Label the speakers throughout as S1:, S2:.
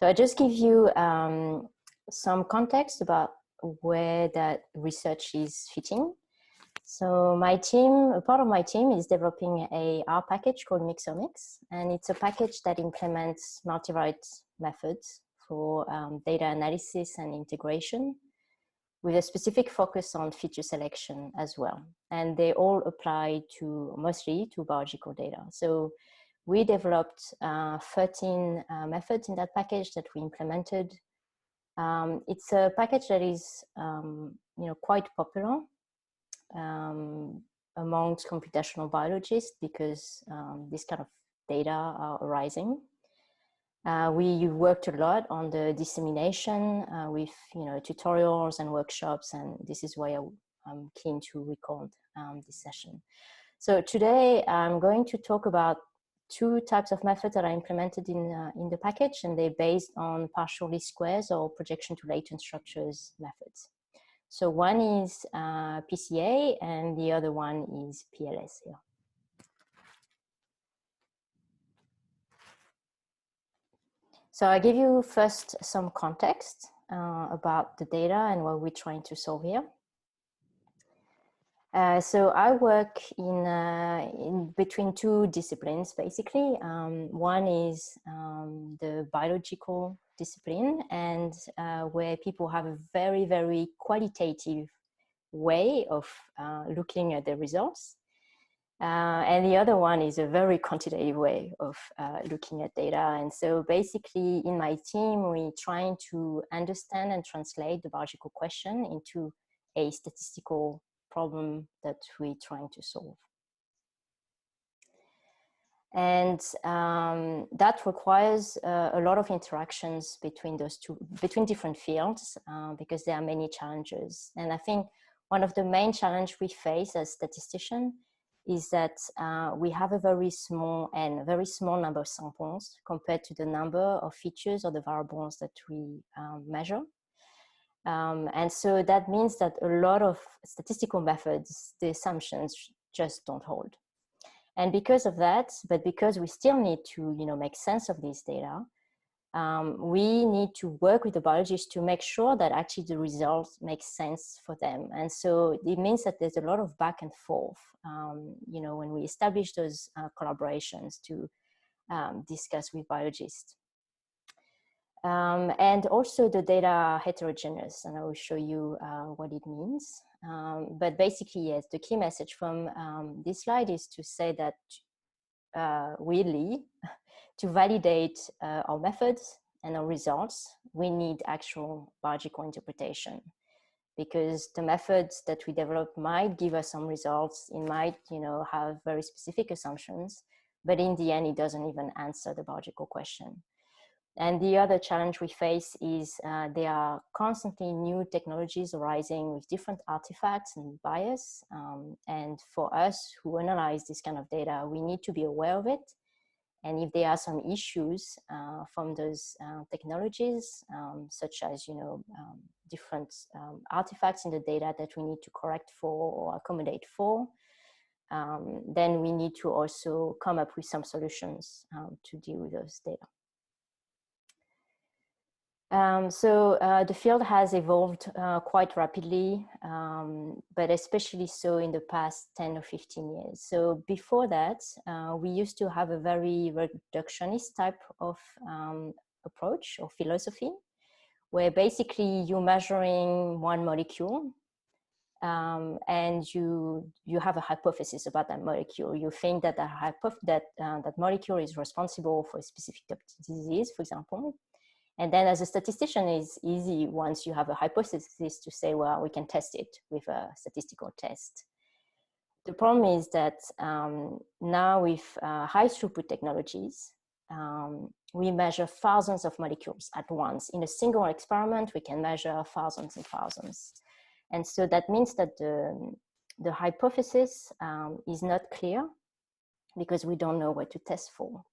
S1: So I just give you some context about where that research is fitting. So my team, a part of my team is developing a R package called mixOmics, and it's a package that implements multivariate methods for data analysis and integration, with a specific focus on feature selection as well. And they all apply to mostly to biological data. So we developed 13 methods in that package that we implemented. It's a package that is quite popular amongst computational biologists because this kind of data are arising. We worked a lot on the dissemination with tutorials and workshops, and this is why I'm keen to record this session. So today I'm going to talk about two types of methods that are implemented in the package, and they're based on partial least squares or projection to latent structures methods. So one is PCA and the other one is PLS here. So I give you first some context about the data and what we're trying to solve here. So I work in between two disciplines, basically. One is the biological discipline, and where people have a very, very qualitative way of looking at the results. And the other one is a very quantitative way of looking at data. And so basically in my team, we're trying to understand and translate the biological question into a statistical problem that we're trying to solve. And that requires a lot of interactions between those two, between different fields, because there are many challenges. And I think one of the main challenges we face as statisticians is that we have a very small number of samples compared to the number of features or the variables that we measure. And so that means that a lot of statistical methods, the assumptions just don't hold. And because of that, but because we still need to make sense of these data, we need to work with the biologists to make sure that actually the results make sense for them. And so it means that there's a lot of back and forth, when we establish those collaborations to discuss with biologists. And also the data are heterogeneous, and I will show you what it means. But basically, yes, the key message from this slide is to say that really, to validate our methods and our results, we need actual biological interpretation, because the methods that we develop might give us some results. It might, have very specific assumptions, but in the end, it doesn't even answer the biological question. And the other challenge we face is there are constantly new technologies arising with different artifacts and bias. And for us who analyze this kind of data, we need to be aware of it. And if there are some issues from those technologies, such as different artifacts in the data that we need to correct for or accommodate for, then we need to also come up with some solutions to deal with those data. So the field has evolved quite rapidly, but especially so in the past 10 or 15 years. So before that, we used to have a very reductionist type of approach or philosophy, where basically you're measuring one molecule and you have a hypothesis about that molecule. You think that that molecule is responsible for a specific disease, for example. And then as a statistician, it's easy once you have a hypothesis to say, well, we can test it with a statistical test. The problem is that now with high throughput technologies, we measure thousands of molecules at once. In a single experiment, we can measure thousands and thousands. And so that means that the hypothesis is not clear because we don't know what to test for.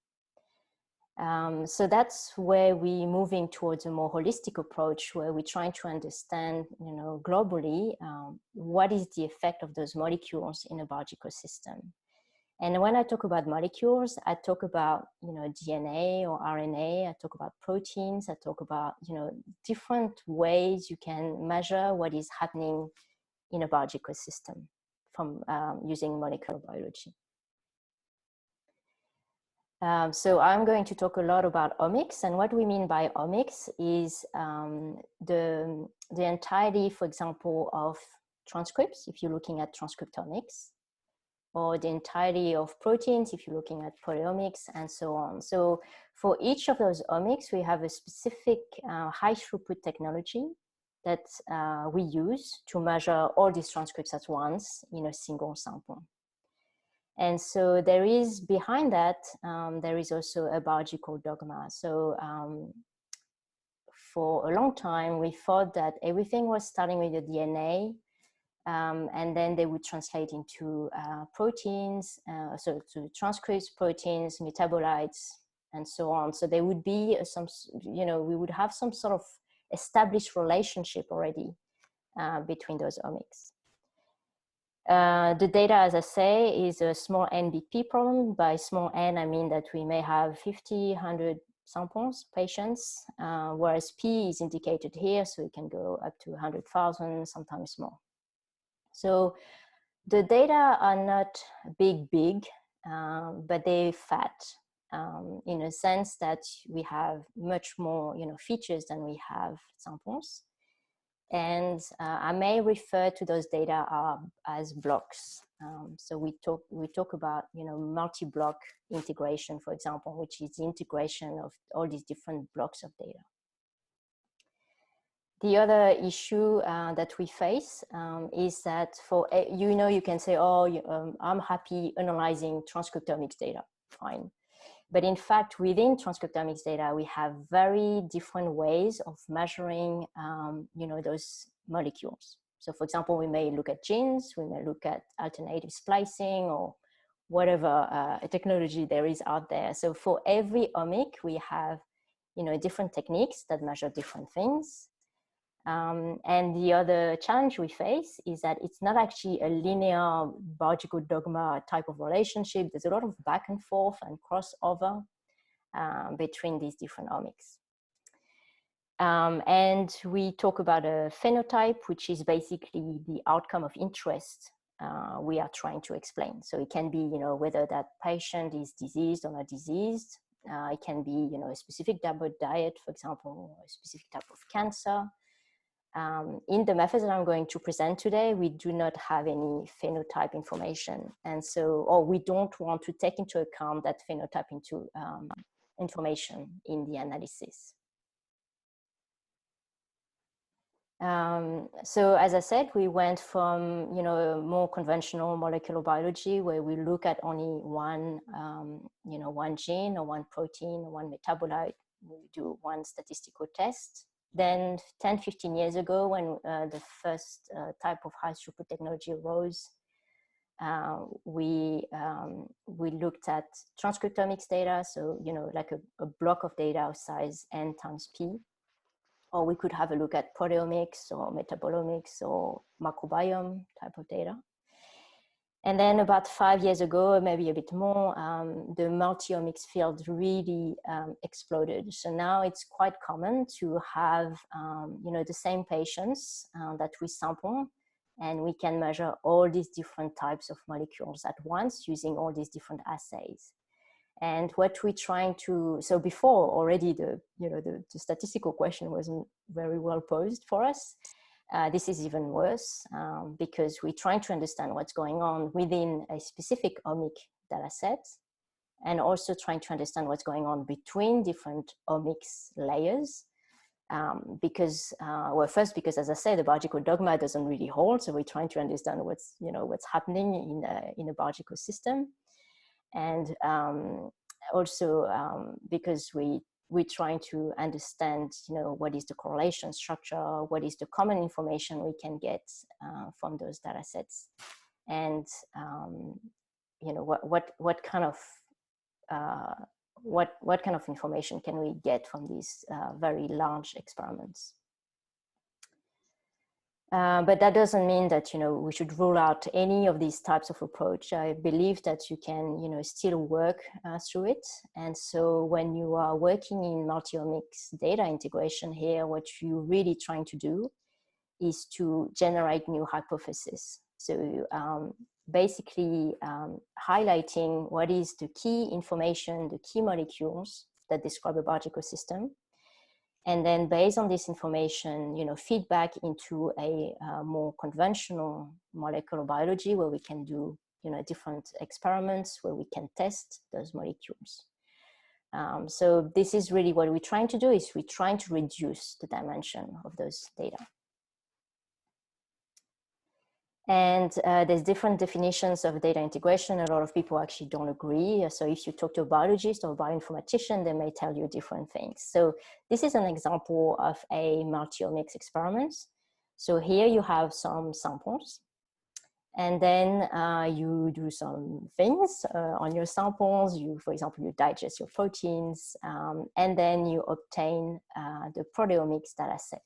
S1: So that's where we're moving towards a more holistic approach, where we're trying to understand, globally, what is the effect of those molecules in a biological system. And when I talk about molecules, I talk about, DNA or RNA, I talk about proteins, I talk about, different ways you can measure what is happening in a biological system from using molecular biology. So I'm going to talk a lot about omics, and what we mean by omics is the entirety, for example, of transcripts, if you're looking at transcriptomics, or the entirety of proteins, if you're looking at proteomics, and so on. So for each of those omics, we have a specific high throughput technology that we use to measure all these transcripts at once in a single sample. And so there is, behind that, there is also a biological dogma. So for a long time, we thought that everything was starting with the DNA, and then they would translate into proteins, so to transcripts, proteins, metabolites, and so on. So there would be some, we would have some sort of established relationship already between those omics. The data, as I say, is a small NBP problem. By small n, I mean that we may have 50, 100 samples, patients, whereas P is indicated here, so it can go up to 100,000, sometimes more. So the data are not big, but they're fat in a sense that we have much more, features than we have samples. And I may refer to those data as blocks. So we talk about, multi-block integration, for example, which is the integration of all these different blocks of data. The other issue that we face is that for, you can say, oh, I'm happy analyzing transcriptomics data, fine. But in fact, within transcriptomics data, we have very different ways of measuring, those molecules. So for example, we may look at genes, we may look at alternative splicing or whatever technology there is out there. So for every omic, we have, different techniques that measure different things. And the other challenge we face is that it's not actually a linear biological dogma type of relationship. There's a lot of back and forth and crossover between these different omics. And we talk about a phenotype, which is basically the outcome of interest we are trying to explain. So it can be, whether that patient is diseased or not diseased. It can be, a specific type of diet, for example, or a specific type of cancer. In the methods that I'm going to present today, we do not have any phenotype information. And so, or we don't want to take into account that phenotype into information in the analysis. So as I said, we went from, more conventional molecular biology where we look at only one, one gene or one protein or one metabolite. We do one statistical test. Then 10, 15 years ago, when the first type of high throughput technology arose, we looked at transcriptomics data. So, like a block of data of size n times p. Or we could have a look at proteomics or metabolomics or microbiome type of data. And then about 5 years ago, maybe a bit more, the multi-omics field really exploded. So now it's quite common to have, the same patients that we sample, and we can measure all these different types of molecules at once using all these different assays. And what we're trying to, so before already the statistical question wasn't very well posed for us. This is even worse because we're trying to understand what's going on within a specific omic data set, and also trying to understand what's going on between different omics layers. Because, well, first, because as I said, the biological dogma doesn't really hold. So we're trying to understand what's happening in a biological system. And also because we're trying to understand, what is the correlation structure, what is the common information we can get from those data sets, and what kind of information can we get from these very large experiments. But that doesn't mean that, we should rule out any of these types of approach. I believe that you can, still work through it. And so when you are working in multi-omics data integration here, what you're really trying to do is to generate new hypotheses. So basically highlighting what is the key information, the key molecules that describe a biological system. And then based on this information, feedback into a more conventional molecular biology where we can do, different experiments where we can test those molecules. So this is really what we're trying to do, is we're trying to reduce the dimension of those data. And there's different definitions of data integration. A lot of people actually don't agree. So if you talk to a biologist or a bioinformatician, they may tell you different things. So this is an example of a multi-omics experiment. So here you have some samples. And then you do some things on your samples. For example, you digest your proteins, and then you obtain the proteomics data set.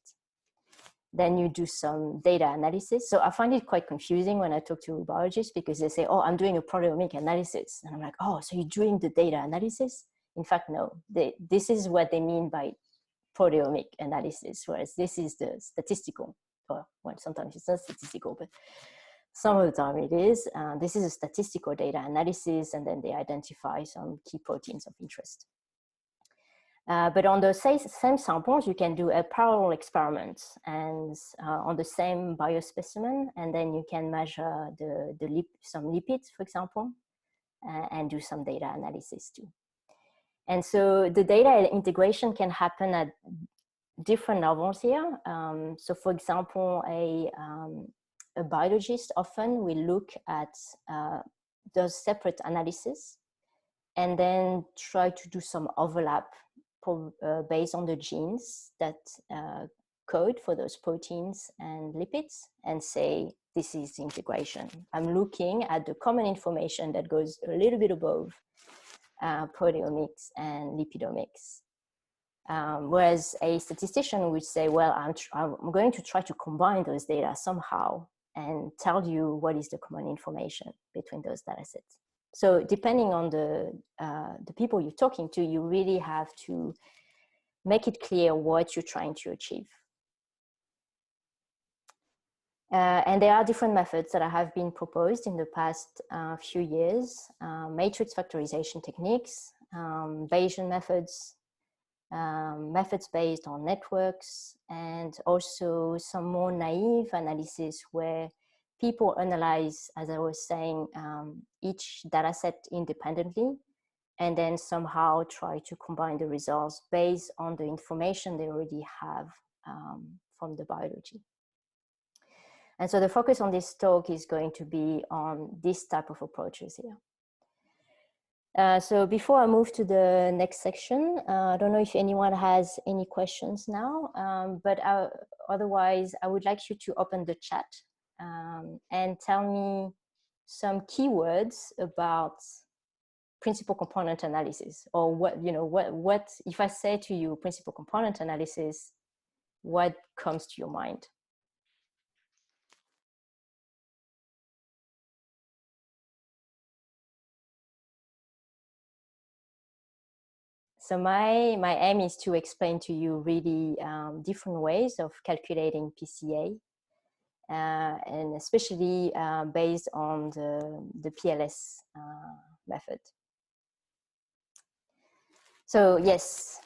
S1: Then you do some data analysis. So I find it quite confusing when I talk to biologists, because they say, oh, I'm doing a proteomic analysis. And I'm like, oh, so you're doing the data analysis? In fact, no, this is what they mean by proteomic analysis, whereas this is the statistical, well, sometimes it's not statistical, but some of the time it is. This is a statistical data analysis, and then they identify some key proteins of interest. But on the same samples, you can do a parallel experiment and on the same biospecimen, and then you can measure some lipids, for example, and do some data analysis too. And so the data integration can happen at different levels here. So for example, a biologist often will look at those separate analysis and then try to do some overlap based on the genes that code for those proteins and lipids, and say, this is the integration. I'm looking at the common information that goes a little bit above proteomics and lipidomics. Whereas a statistician would say, well, I'm going to try to combine those data somehow and tell you what is the common information between those data sets. So depending on the people you're talking to, you really have to make it clear what you're trying to achieve. And there are different methods that have been proposed in the past few years. Matrix factorization techniques, Bayesian methods, methods based on networks, and also some more naive analysis where people analyze, as I was saying, each data set independently, and then somehow try to combine the results based on the information they already have from the biology. And so the focus on this talk is going to be on this type of approaches here. So before I move to the next section, I don't know if anyone has any questions now, but otherwise I would like you to open the chat and tell me some keywords about principal component analysis, or what if I say to you principal component analysis, what comes to your mind? So my aim is to explain to you really different ways of calculating PCA, and especially based on the PLS method. So yes,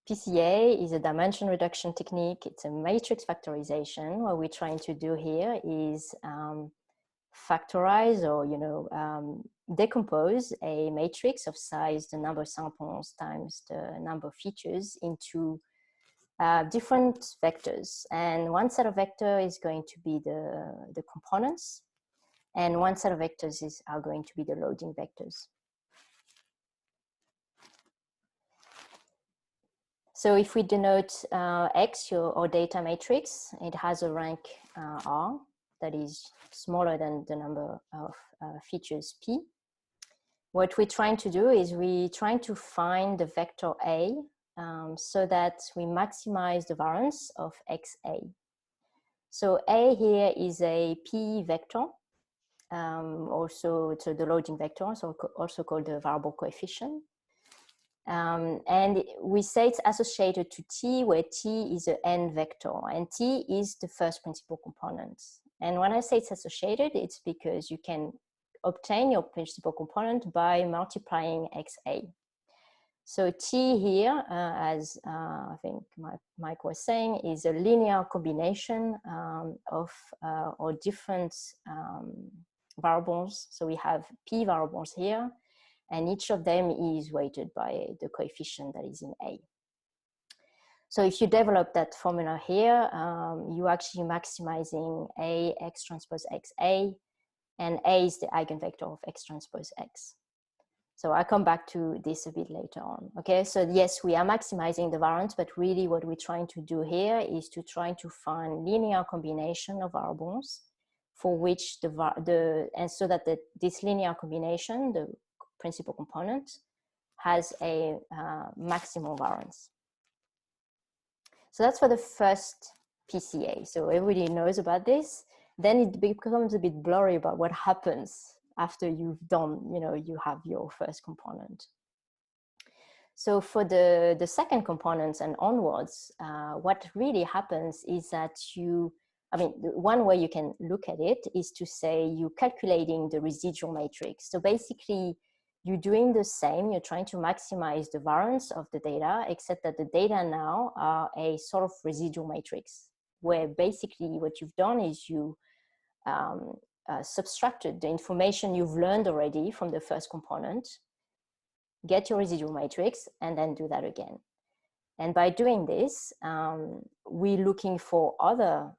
S1: PCA is a dimension reduction technique. It's a matrix factorization. What we're trying to do here is factorize, or decompose a matrix of size, the number of samples times the number of features, into different vectors. And one set of vectors is going to be the components, and one set of vectors are going to be the loading vectors. So if we denote X, or data matrix, it has a rank R that is smaller than the number of features P. What we're trying to do is we're trying to find the vector A so that we maximize the variance of XA. So A here is a P vector, also so the loading vector, so also called the variable coefficient. And we say it's associated to T, where T is an N vector, and T is the first principal component. And when I say it's associated, it's because you can obtain your principal component by multiplying XA. So T here, as I think Mike was saying, is a linear combination of or different variables. So we have P variables here, and each of them is weighted by the coefficient that is in A. So if you develop that formula here, you're actually maximizing A X transpose XA, and A is the eigenvector of X transpose X. So I'll come back to this a bit later on. Okay, so yes, we are maximizing the variance, but really what we're trying to do here is to try to find linear combination of variables for which and so that this linear combination, the principal component, has a maximal variance. So that's for the first PCA. So everybody knows about this. Then it becomes a bit blurry about what happens after you've done, you have your first component. So for the second components and onwards, what really happens is that one way you can look at it is to say you're calculating the residual matrix. So basically, you're doing the same, you're trying to maximize the variance of the data, except that the data now are a sort of residual matrix, where basically what you've done is you subtracted the information you've learned already from the first component, get your residual matrix, and then do that again. And by doing this, we're looking for other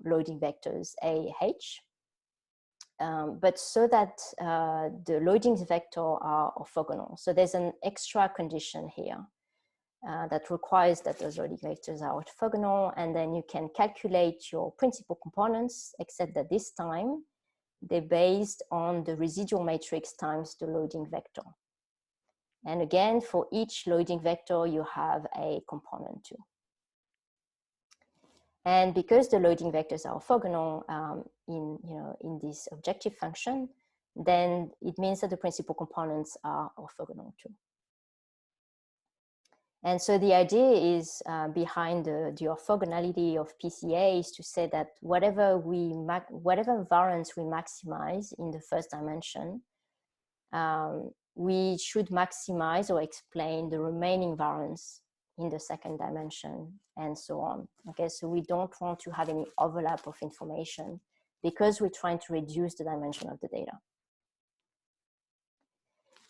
S1: loading vectors, A, H, but so that the loading vectors are orthogonal. So there's an extra condition here that requires that those loading vectors are orthogonal, and then you can calculate your principal components, except that this time they're based on the residual matrix times the loading vector. And again, for each loading vector, you have a component too. And because the loading vectors are orthogonal in this objective function, then it means that the principal components are orthogonal too. And so the idea is behind the orthogonality of PCA is to say that whatever variance we maximize in the first dimension, we should maximize or explain the remaining variance in the second dimension, and so on. Okay, so we don't want to have any overlap of information because we're trying to reduce the dimension of the data.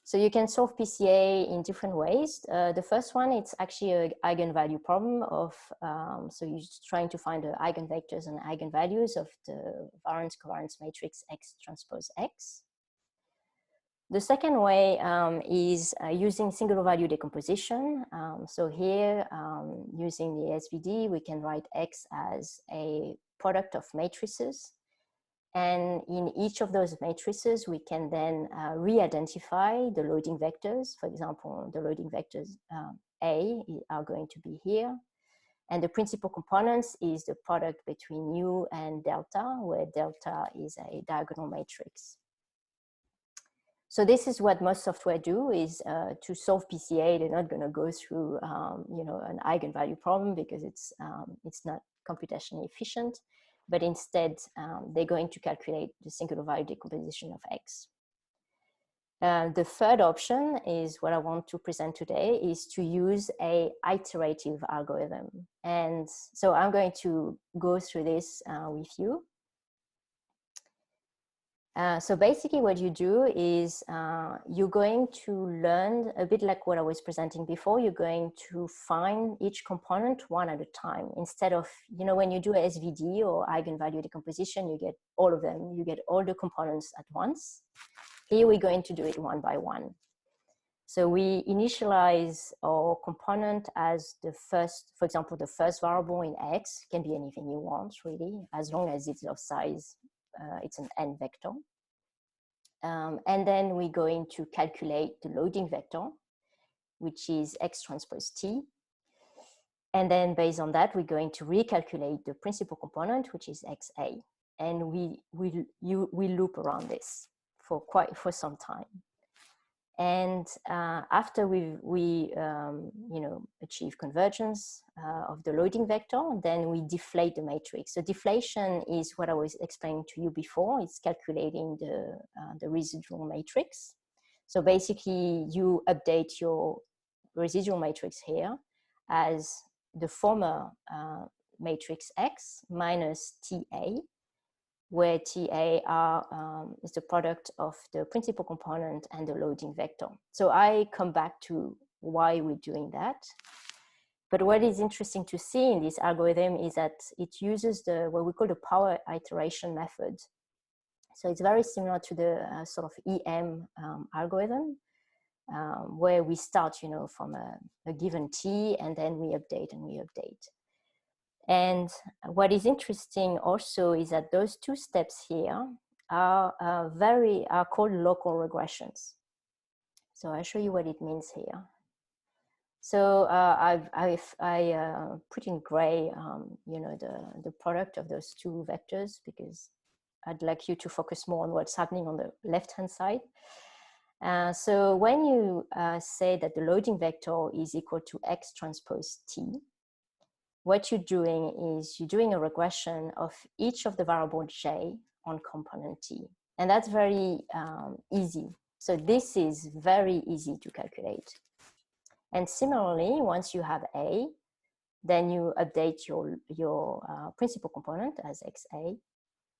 S1: So you can solve PCA in different ways. The first one, it's actually an eigenvalue problem of, so you're trying to find the eigenvectors and eigenvalues of the variance covariance matrix X transpose X. The second way is using singular value decomposition. So here, using the SVD, we can write X as a product of matrices. And in each of those matrices, we can then re-identify the loading vectors. For example, the loading vectors A are going to be here. And the principal components is the product between U and delta, where delta is a diagonal matrix. So this is what most software do, is to solve PCA, they're not going to go through an eigenvalue problem because it's not computationally efficient, but instead they're going to calculate the singular value decomposition of X. The third option is what I want to present today, is to use a iterative algorithm. And so I'm going to go through this with you. So basically what you do is you're going to learn a bit like what I was presenting before. You're going to find each component one at a time, instead of, when you do a SVD or eigenvalue decomposition, you get all of them, you get all the components at once. Here we're going to do it one by one. So we initialize our component as the first, for example, the first variable in X, can be anything you want really, as long as it's of size. It's an N vector. And then we're going to calculate the loading vector, which is X transpose T. And then based on that, we're going to recalculate the principal component, which is XA. And we loop around this for some time. And after we achieve convergence of the loading vector, then we deflate the matrix. So deflation is what I was explaining to you before. It's calculating the residual matrix. So basically, you update your residual matrix here as the former matrix X minus TA, where TA is the product of the principal component and the loading vector. So I come back to why we're doing that. But what is interesting to see in this algorithm is that it uses what we call the power iteration method. So it's very similar to the sort of EM algorithm, where we start, from a given T, and then we update and we update. And what is interesting also is that those two steps here are called local regressions. So I'll show you what it means here. So I put in gray, the product of those two vectors, because I'd like you to focus more on what's happening on the left-hand side. So when you say that the loading vector is equal to X transpose T, what you're doing is you're doing a regression of each of the variable J on component T. And that's very easy. So this is very easy to calculate. And similarly, once you have A, then you update your principal component as XA.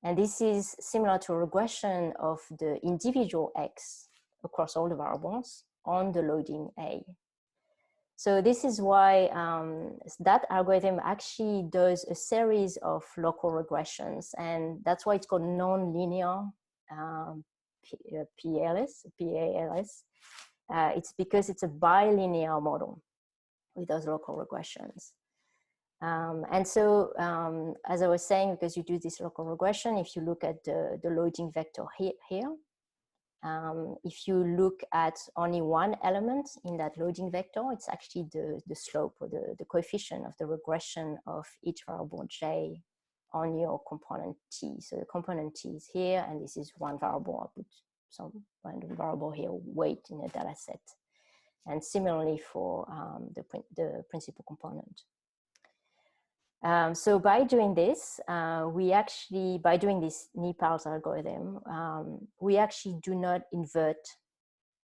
S1: And this is similar to a regression of the individual X across all the variables on the loading A. So this is why that algorithm actually does a series of local regressions, and that's why it's called non-linear PLS. It's because it's a bilinear model with those local regressions. And so, as I was saying, because you do this local regression, if you look at the loading vector here, if you look at only one element in that loading vector, it's actually the slope or the coefficient of the regression of each variable J on your component T. So the component T is here, and this is one variable. I'll put some random variable here, weight in a data set. And similarly for the principal component. So by doing this, by doing this Nepal's algorithm, we actually do not invert.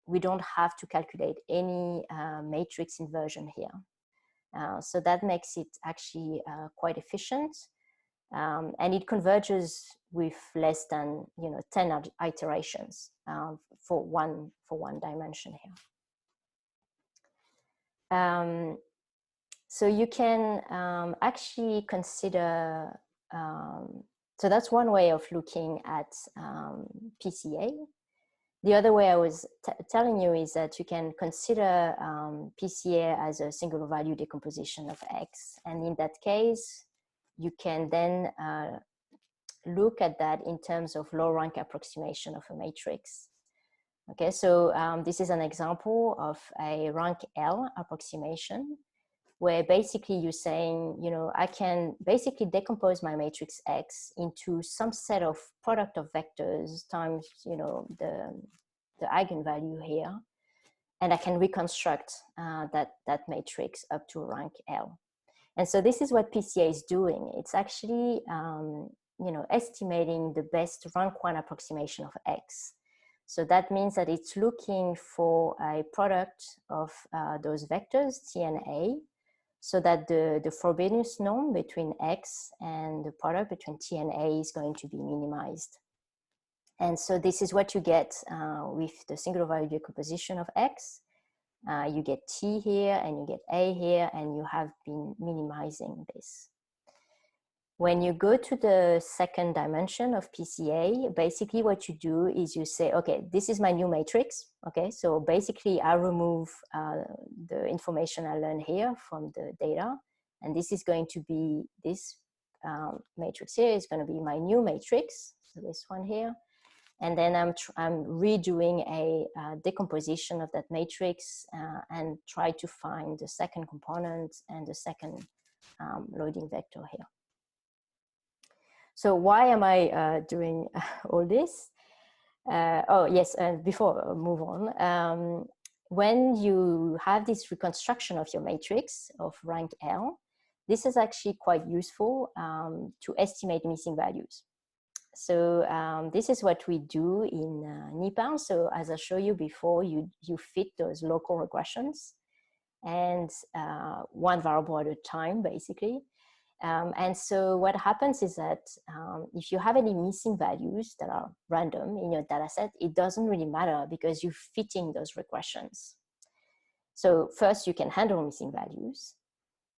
S1: We don't have to calculate any matrix inversion here. So that makes it actually quite efficient. And it converges with less than 10 iterations for one dimension here. So you can actually consider, so that's one way of looking at PCA. The other way I was telling you is that you can consider PCA as a single value decomposition of X. And in that case, you can then look at that in terms of low rank approximation of a matrix. Okay, so this is an example of a rank L approximation, where basically you're saying, I can basically decompose my matrix X into some set of product of vectors times, the eigenvalue here, and I can reconstruct that matrix up to rank L. And so this is what PCA is doing. It's actually, estimating the best rank 1 approximation of X. So that means that it's looking for a product of those vectors, T and A, so that the Frobenius norm between X and the product between T and A is going to be minimized. And so this is what you get with the singular value decomposition of X. You get T here and you get A here, and you have been minimizing this. When you go to the second dimension of PCA, basically what you do is you say, okay, this is my new matrix. Okay, so basically I remove the information I learned here from the data. And this is going to be, this matrix here is going to be my new matrix. So this one here. And then I'm redoing a decomposition of that matrix and try to find the second component and the second loading vector here. So why am I doing all this? Oh, yes, and before I move on, when you have this reconstruction of your matrix of rank L, this is actually quite useful to estimate missing values. So this is what we do in NIPAL. So as I showed you before, you fit those local regressions and one variable at a time, basically. And so what happens is that if you have any missing values that are random in your data set, it doesn't really matter because you're fitting those regressions. So first, you can handle missing values.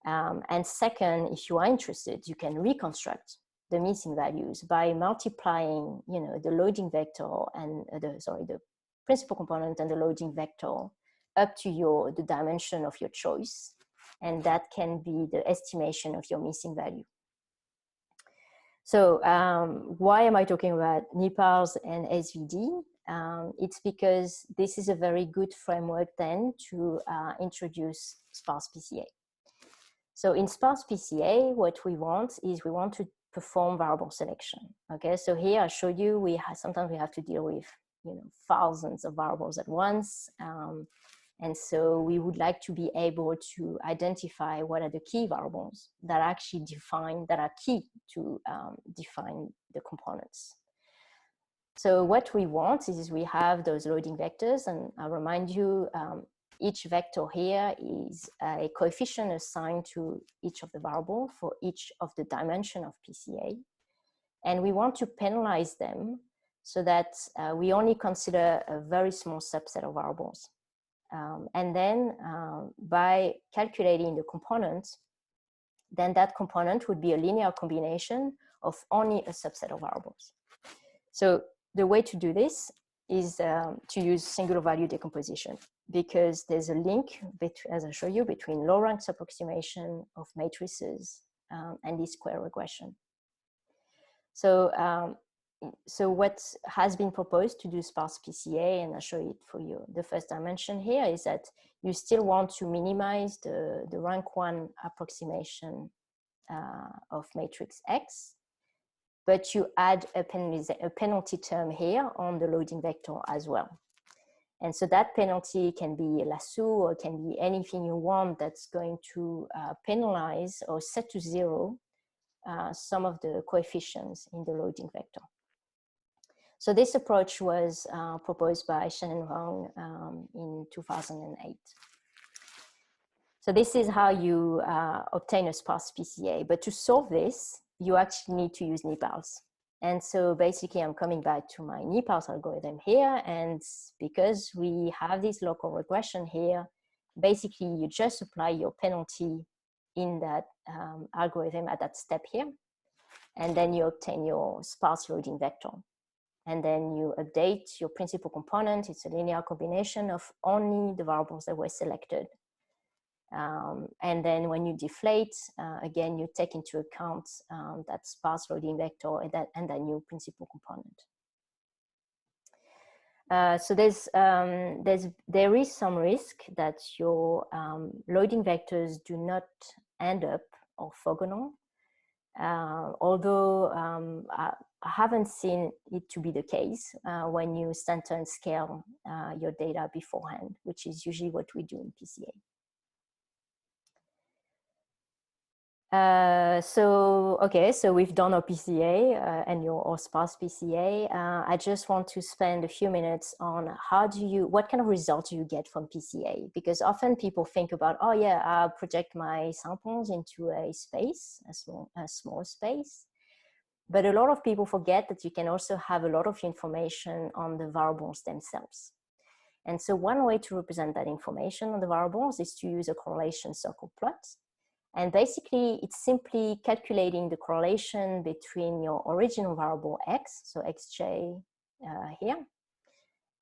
S1: And second, if you are interested, you can reconstruct the missing values by multiplying, the loading vector and the principal component and the loading vector up to the dimension of your choice. And that can be the estimation of your missing value. So why am I talking about NIPALs and SVD? It's because this is a very good framework then to introduce Sparse PCA. So in Sparse PCA, what we want to perform variable selection. Okay, so here I showed you sometimes we have to deal with thousands of variables at once, and so we would like to be able to identify what are the key variables that are key to define the components. So what we want is we have those loading vectors, and I'll remind you, each vector here is a coefficient assigned to each of the variables for each of the dimension of PCA. And we want to penalize them so that we only consider a very small subset of variables. And then by calculating the component, then that component would be a linear combination of only a subset of variables. So the way to do this is to use singular value decomposition, because there's a link, as I show you, between low rank approximation of matrices and this square regression. So, so what has been proposed to do Sparse PCA, and I'll show it for you, the first dimension here, is that you still want to minimize the rank 1 approximation of matrix X, but you add a penalty term here on the loading vector as well. And so that penalty can be a lasso or can be anything you want that's going to penalize or set to 0 some of the coefficients in the loading vector. So this approach was proposed by Shen and Wang in 2008. So this is how you obtain a Sparse PCA. But to solve this, you actually need to use NIPALs. And so basically, I'm coming back to my NIPALs algorithm here. And because we have this local regression here, basically, you just apply your penalty in that algorithm at that step here. And then you obtain your sparse loading vector. And then you update your principal component. It's a linear combination of only the variables that were selected. And then when you deflate, again, you take into account that sparse loading vector and that new principal component. So there is some risk that your loading vectors do not end up orthogonal, although I haven't seen it to be the case when you center and scale your data beforehand, which is usually what we do in PCA. So we've done our PCA and your Sparse PCA. I just want to spend a few minutes on what kind of results do you get from PCA? Because often people think about, oh yeah, I'll project my samples into a space, a small space. But a lot of people forget that you can also have a lot of information on the variables themselves. And so one way to represent that information on the variables is to use a correlation circle plot. And basically, it's simply calculating the correlation between your original variable x, so xj here,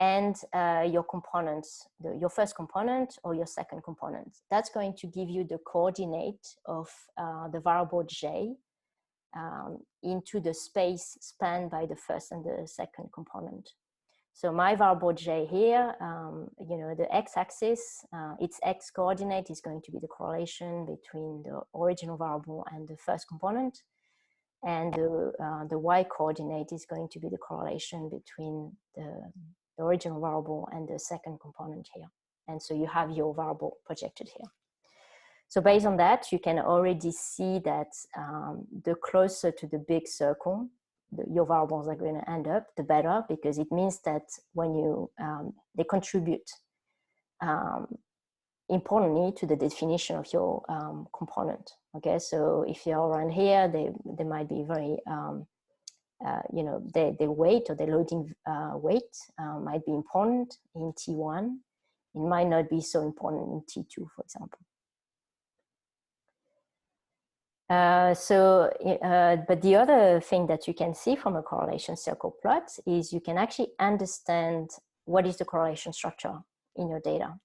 S1: and your components, your first component or your second component. That's going to give you the coordinate of the variable j into the space spanned by the first and the second component. So my variable j here, the x-axis, its x coordinate is going to be the correlation between the original variable and the first component. And the y coordinate is going to be the correlation between the original variable and the second component here. And so you have your variable projected here. So based on that, you can already see that the closer to the big circle your variables are going to end up, the better, because it means that when you, they contribute importantly to the definition of your component. Okay, so if you're around here, they might be very, their weight or their loading weight might be important in T1. It might not be so important in T2, for example. But the other thing that you can see from a correlation circle plot is you can actually understand what is the correlation structure in your data.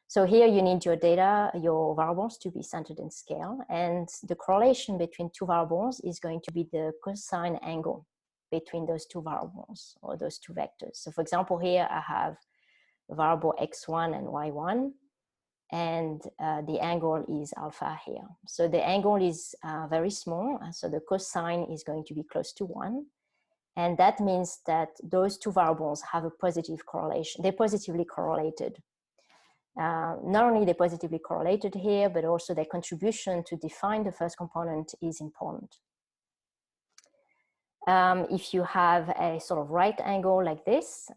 S1: So here you need your data, your variables to be centered in scale, and the correlation between two variables is going to be the cosine angle between those two variables or those two vectors. So for example, here I have a variable x1 and y1, and the angle is alpha here. So the angle is very small, so the cosine is going to be close to 1. And that means that those two variables have a positive correlation. They're positively correlated. Not only they're positively correlated here, but also their contribution to define the first component is important. If you have a sort of right angle like this,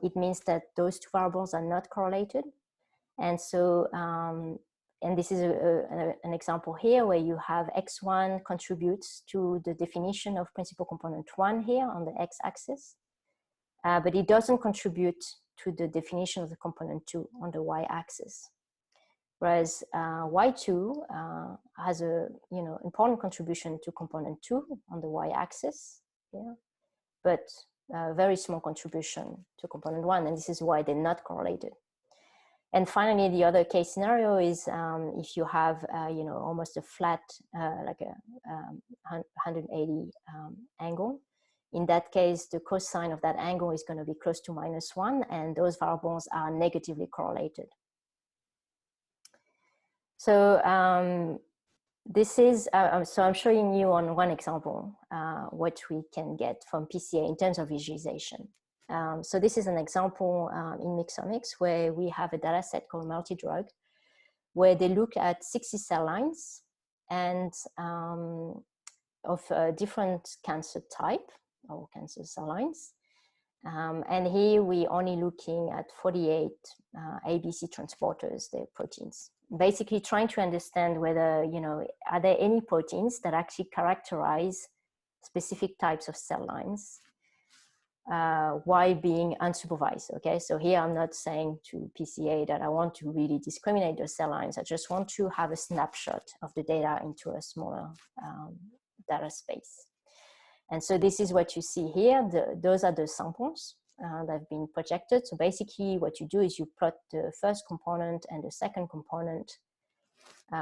S1: it means that those two variables are not correlated. And so, and this is an example here where you have x1 contributes to the definition of principal component 1 here on the x-axis, but it doesn't contribute to the definition of the component 2 on the y-axis. Whereas y2 has a important contribution to component 2 on the y-axis, but a very small contribution to component 1, and this is why they're not correlated. And finally, the other case scenario is if you have, almost a flat, like a 180 angle. In that case, the cosine of that angle is going to be close to -1, and those variables are negatively correlated. So this is, so I'm showing you on one example what we can get from PCA in terms of visualization. So this is an example in mixOmics where we have a data set called multi-drug, where they look at 60 cell lines and of different cancer type or cancer cell lines. And here we only looking at 48 ABC transporters, their proteins. Basically trying to understand whether, are there any proteins that actually characterize specific types of cell lines while being unsupervised, okay? So here I'm not saying to PCA that I want to really discriminate those cell lines. I just want to have a snapshot of the data into a smaller data space. And so this is what you see here. Those are the samples that have been projected. So basically what you do is you plot the first component and the second component,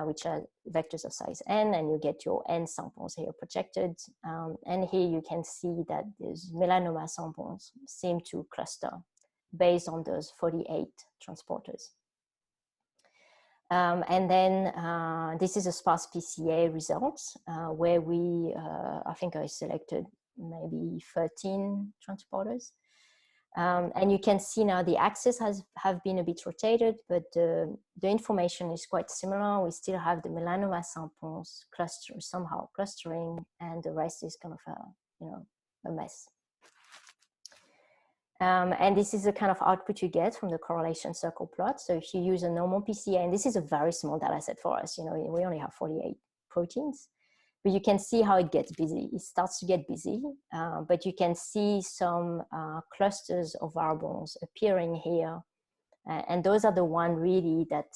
S1: which are vectors of size n, and you get your n samples here projected. And here you can see that these melanoma samples seem to cluster based on those 48 transporters. And then this is a Sparse PCA results where we, I think I selected maybe 13 transporters. And you can see now the axis have been a bit rotated, but the information is quite similar. We still have the melanoma samples somehow clustering, and the rest is kind of a mess. And this is the kind of output you get from the correlation circle plot. So if you use a normal PCA, and this is a very small data set for us, we only have 48 proteins, but you can see how it gets busy. It starts to get busy, but you can see some clusters of variables appearing here. And those are the one really that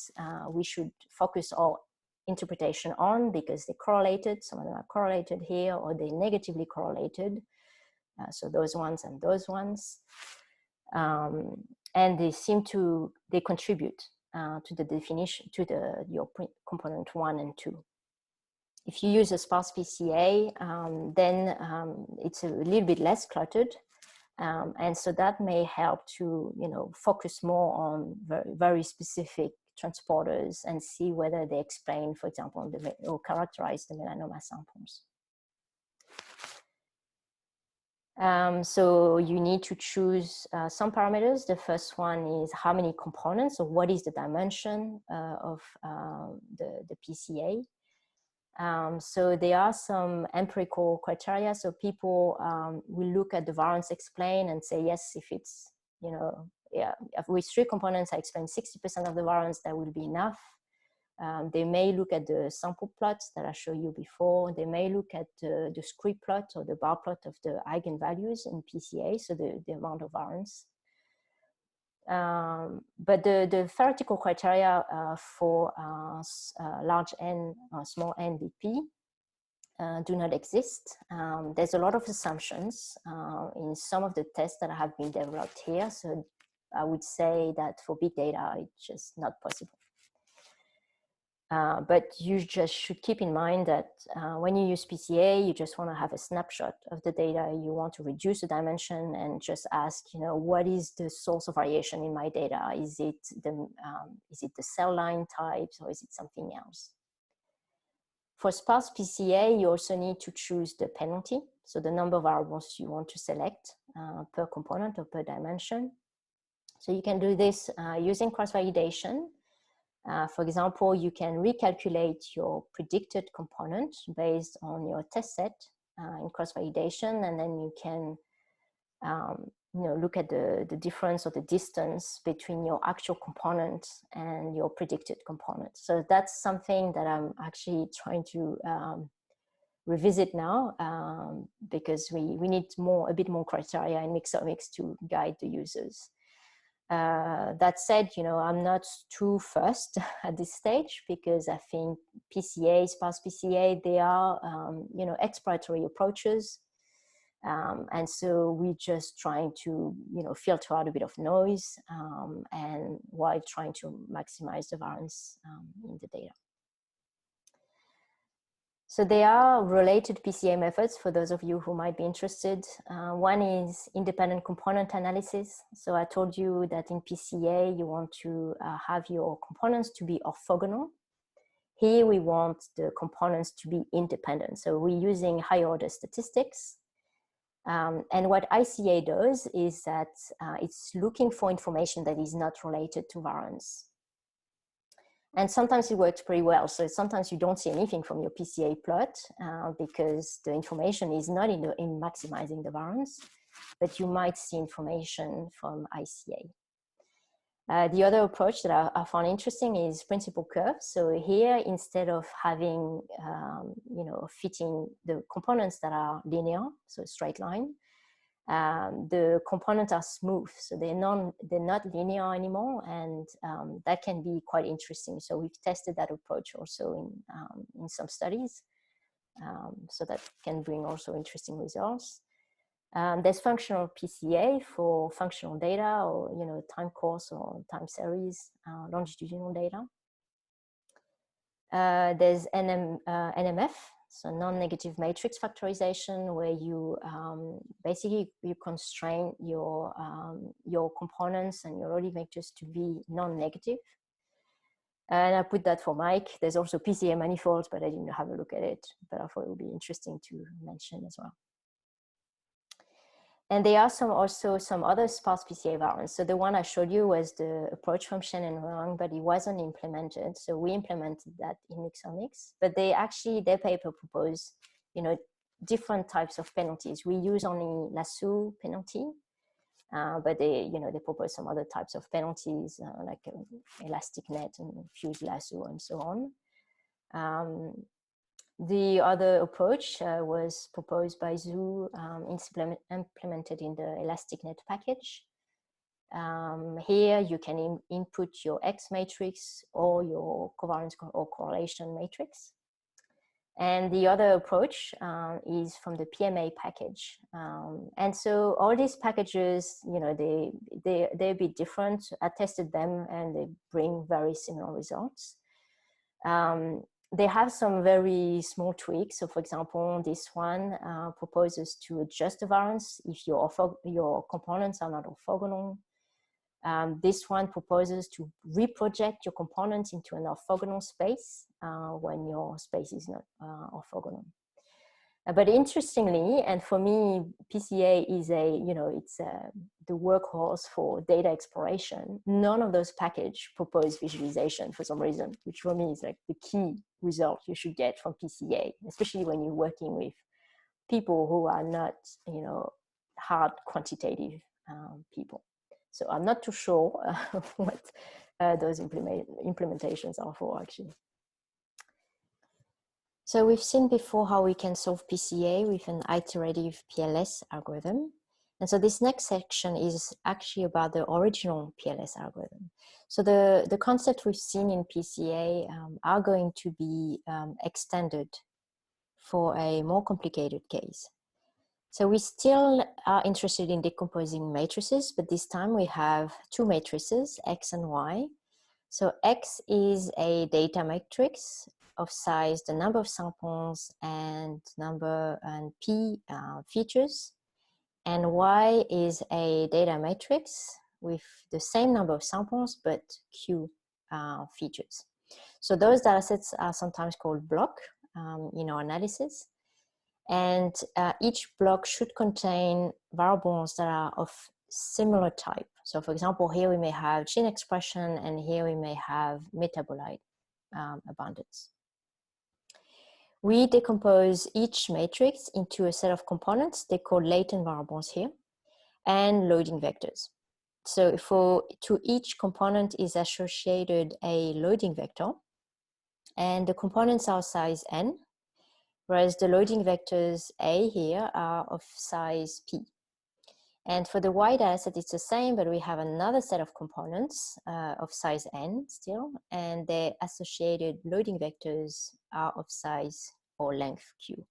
S1: we should focus our interpretation on, because they're correlated. Some of them are correlated here, or they're negatively correlated. So those ones and those ones. And they contribute to the definition, to your component 1 and 2 if you use a sparse PCA, then it's a little bit less cluttered. And so that may help to, focus more on very, very specific transporters and see whether they explain, for example, or characterize the melanoma samples. So you need to choose some parameters. The first one is how many components, or what is the dimension of the PCA. So there are some empirical criteria. So people will look at the variance explained and say, yes, if it's, with 3 components, I explain 60% of the variance, that will be enough. They may look at the sample plots that I showed you before. They may look at the script plot or the bar plot of the eigenvalues in PCA, so the amount of variance. But the theoretical criteria for large n, small n BP do not exist. There's a lot of assumptions in some of the tests that have been developed here. So I would say that for big data, it's just not possible. But you just should keep in mind that when you use PCA, you just want to have a snapshot of the data. You want to reduce the dimension and just ask, what is the source of variation in my data? Is it the cell line types, or is it something else? For sparse PCA, you also need to choose the penalty, so the number of variables you want to select per component or per dimension. So you can do this using cross-validation. For example, you can recalculate your predicted component based on your test set in cross-validation, and then you can look at the difference or the distance between your actual component and your predicted component. So that's something that I'm actually trying to revisit now because we need a bit more criteria in mixomics to guide the users. That said, I'm not too fussed at this stage, because I think PCA, sparse PCA, they are, exploratory approaches. And so we're just trying to, filter out a bit of noise and while trying to maximize the variance in the data. So there are related PCA methods for those of you who might be interested. One is independent component analysis. So I told you that in PCA, you want to have your components to be orthogonal. Here we want the components to be independent. So we're using higher order statistics. And what ICA does is that it's looking for information that is not related to variance. And sometimes it works pretty well. So sometimes you don't see anything from your PCA plot because the information is not in maximizing the variance, but you might see information from ICA. The other approach that I found interesting is principal curves. So here, instead of having, fitting the components that are linear, so straight line, the components are smooth, so they're not linear anymore, and that can be quite interesting. So we've tested that approach also in some studies, so that can bring also interesting results. There's functional PCA for functional data, or time course or time series longitudinal data. There's NMF. So non-negative matrix factorization, where you basically you constrain your components and your Rowley vectors to be non-negative. And I put that for Mike. There's also PCA manifolds, but I didn't have a look at it. But I thought it would be interesting to mention as well. And there are also some other sparse PCA variants. So the one I showed you was the approach from Shen and Wang, but it wasn't implemented. So we implemented that in mixomics. But their paper proposed, different types of penalties. We use only lasso penalty, but they propose some other types of penalties like elastic net and fused lasso and so on. The other approach was proposed by Zhu, implemented in the ElasticNet package. Here you can input your X matrix or your covariance or correlation matrix. And the other approach is from the PMA package. And so all these packages, they're a bit different. I tested them and they bring very similar results. they have some very small tweaks. So for example, this one proposes to adjust the variance if your components are not orthogonal. This one proposes to reproject your components into an orthogonal space when your space is not orthogonal. But interestingly, and for me, PCA is it's the workhorse for data exploration. None of those packages propose visualization for some reason, which for me is like the key result you should get from PCA, especially when you're working with people who are not, hard quantitative people. So I'm not too sure what those implementations are for, actually. So we've seen before how we can solve PCA with an iterative PLS algorithm. And so this next section is actually about the original PLS algorithm. So the concepts we've seen in PCA are going to be extended for a more complicated case. So we still are interested in decomposing matrices, but this time we have two matrices, X and Y. So X is a data matrix of size, the number of samples and number and P features. And Y is a data matrix with the same number of samples, but Q features. So those data sets are sometimes called block in our analysis. And each block should contain variables that are of similar type. So for example, here we may have gene expression, and here we may have metabolite abundance. We decompose each matrix into a set of components. They call latent variables here, and loading vectors. So to each component is associated a loading vector, and the components are size n, whereas the loading vectors A here are of size P. And for the Y dataset, it's the same, but we have another set of components of size n still, and the associated loading vectors are of size or length Q.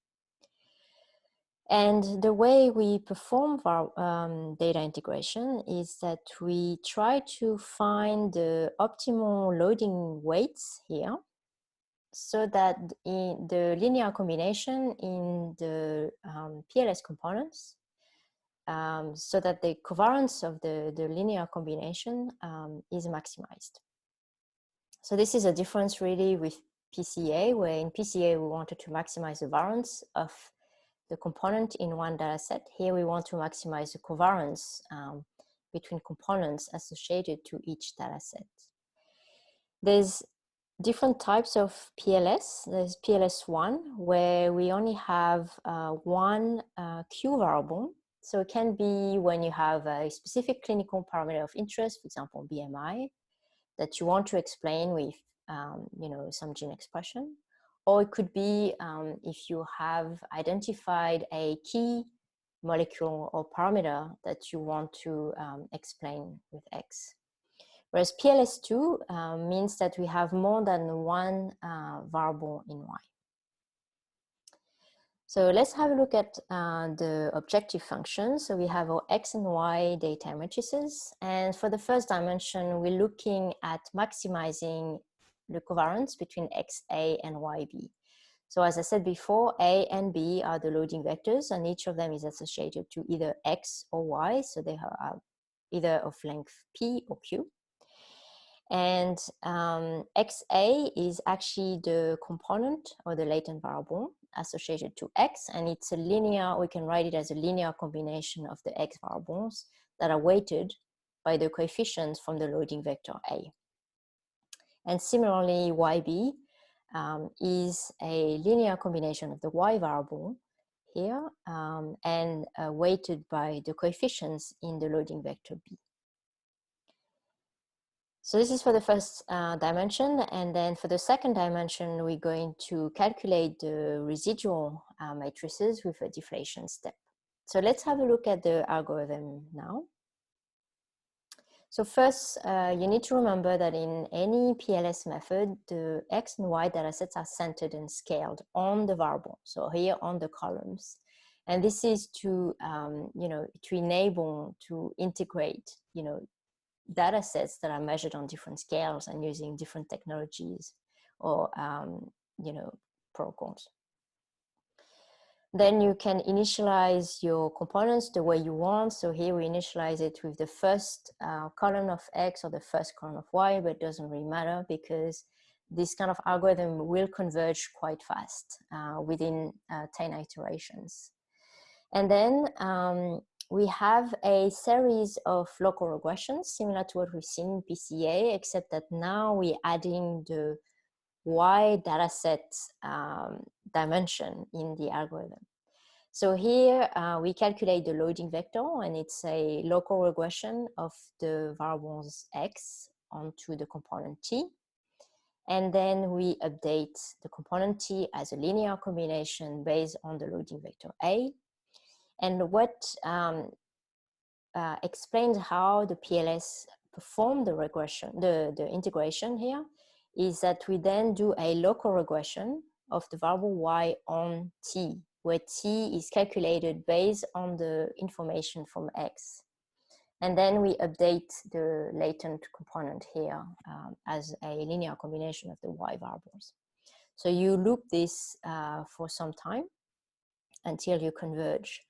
S1: And the way we perform our data integration is that we try to find the optimal loading weights here, so that in the linear combination in the PLS components, so that the covariance of the linear combination is maximized. So this is a difference really with PCA, where in PCA we wanted to maximize the variance of the component in one data set. Here we want to maximize the covariance between components associated to each data set. There's different types of PLS. There's PLS1, where we only have one Q variable. So it can be when you have a specific clinical parameter of interest, for example, BMI, that you want to explain with some gene expression. Or it could be if you have identified a key molecule or parameter that you want to explain with X. Whereas PLS2 means that we have more than one variable in Y. So let's have a look at the objective functions. So we have our X and Y data matrices. And for the first dimension, we're looking at maximizing the covariance between XA and YB. So as I said before, A and B are the loading vectors, and each of them is associated to either X or Y. So they are either of length P or Q. And XA is actually the component or the latent variable associated to X, and it's a linear, we can write it as a linear combination of the X variables that are weighted by the coefficients from the loading vector A. And similarly, YB is a linear combination of the Y variable here and weighted by the coefficients in the loading vector B. So this is for the first dimension, and then for the second dimension, we're going to calculate the residual matrices with a deflation step. So let's have a look at the algorithm now. So first, you need to remember that in any PLS method, the X and Y datasets are centered and scaled on the variable. So here on the columns, and this is to to enable to integrate data sets that are measured on different scales and using different technologies or protocols. Then you can initialize your components the way you want. So here we initialize it with the first column of X or the first column of Y, but it doesn't really matter because this kind of algorithm will converge quite fast within 10 iterations. And then we have a series of local regressions similar to what we've seen in PCA, except that now we're adding the Y dataset dimension in the algorithm. So here we calculate the loading vector, and it's a local regression of the variables X onto the component T. And then we update the component T as a linear combination based on the loading vector A. And what explains how the PLS performed the regression, the integration here, is that we then do a local regression of the variable Y on T, where T is calculated based on the information from X. And then we update the latent component here as a linear combination of the Y variables. So you loop this for some time until you converge.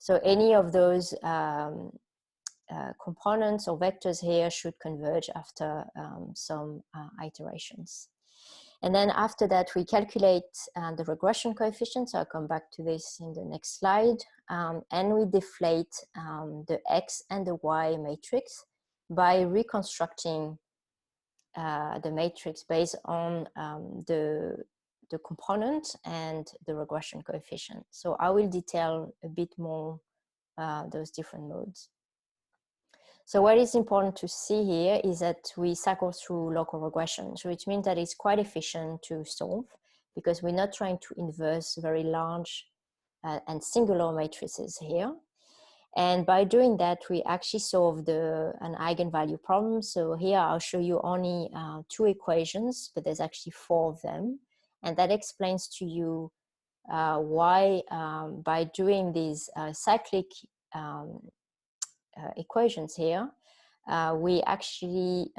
S1: So any of those components or vectors here should converge after some iterations. And then after that, we calculate the regression coefficient. So I'll come back to this in the next slide. And we deflate the X and the Y matrix by reconstructing the matrix based on the component and the regression coefficient. So I will detail a bit more those different modes. So what is important to see here is that we cycle through local regression, which means that it's quite efficient to solve because we're not trying to inverse very large and singular matrices here. And by doing that, we actually solve an eigenvalue problem. So here I'll show you only 2 equations, but there's actually 4 of them. And that explains to you why by doing these cyclic equations here, we actually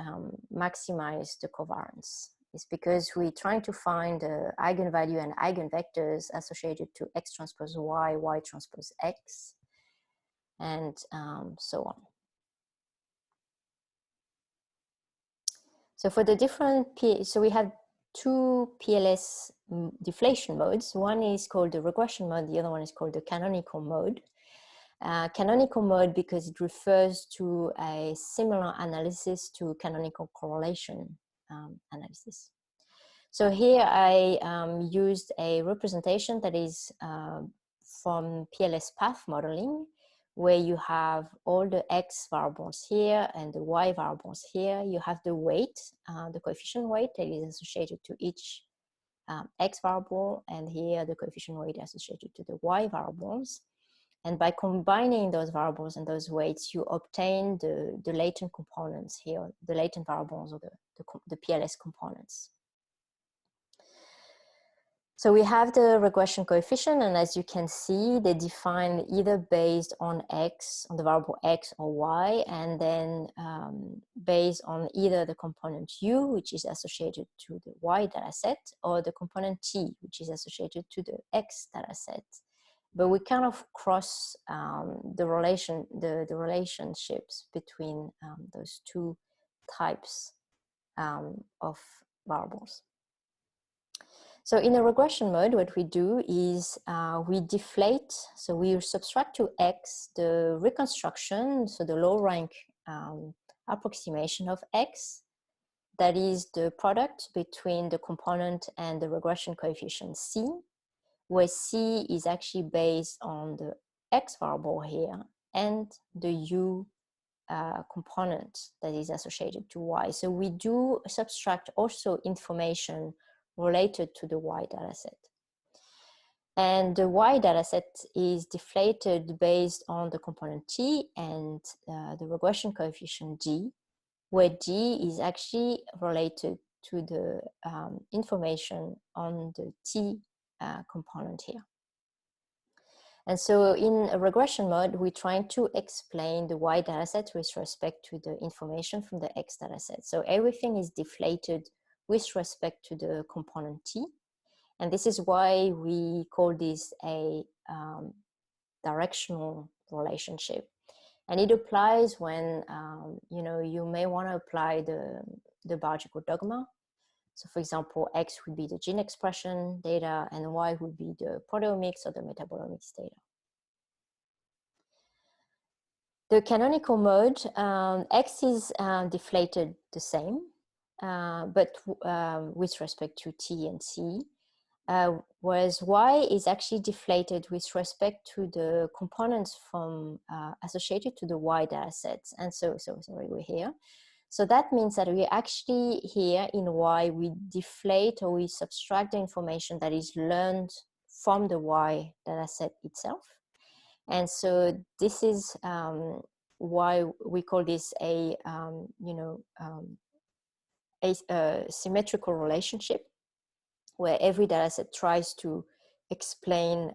S1: maximize the covariance. It's because we're trying to find the eigenvalue and eigenvectors associated to X transpose Y, Y transpose X, and so on. So for the different, so we have 2 PLS deflation modes. One is called the regression mode, the other one is called the canonical mode. Canonical mode because it refers to a similar analysis to canonical correlation analysis. So here I used a representation that is from PLS path modeling, where you have all the X variables here and the Y variables here. You have the weight, the coefficient weight that is associated to each X variable, and here the coefficient weight associated to the Y variables. And by combining those variables and those weights, you obtain the latent components here, the latent variables or the PLS components. So we have the regression coefficient, and as you can see, they define either based on X, on the variable X or Y, and then based on either the component U, which is associated to the Y dataset, or the component T, which is associated to the X dataset. But we kind of cross the relationships between those 2 types of variables. So in a regression mode, what we do is we deflate, so we subtract to X the reconstruction, so the low rank approximation of X, that is the product between the component and the regression coefficient C, where C is actually based on the X variable here and the U component that is associated to Y. So we do subtract also information related to the Y dataset. And the Y dataset is deflated based on the component T and the regression coefficient G, where G is actually related to the information on the T component here. And so in a regression mode, we're trying to explain the Y dataset with respect to the information from the X dataset. So everything is deflated with respect to the component T. And this is why we call this a directional relationship. And it applies when, you know, you may want to apply the biological dogma. So for example, X would be the gene expression data and Y would be the proteomics or the metabolomics data. The canonical mode, X is deflated the same, but with respect to T and C, whereas Y is actually deflated with respect to the components from associated to the Y data sets. And so sorry, we're here. So that means that we actually here in Y, we deflate or we subtract the information that is learned from the Y data set itself. And so this is why we call this a, you know, a symmetrical relationship, where every data set tries to explain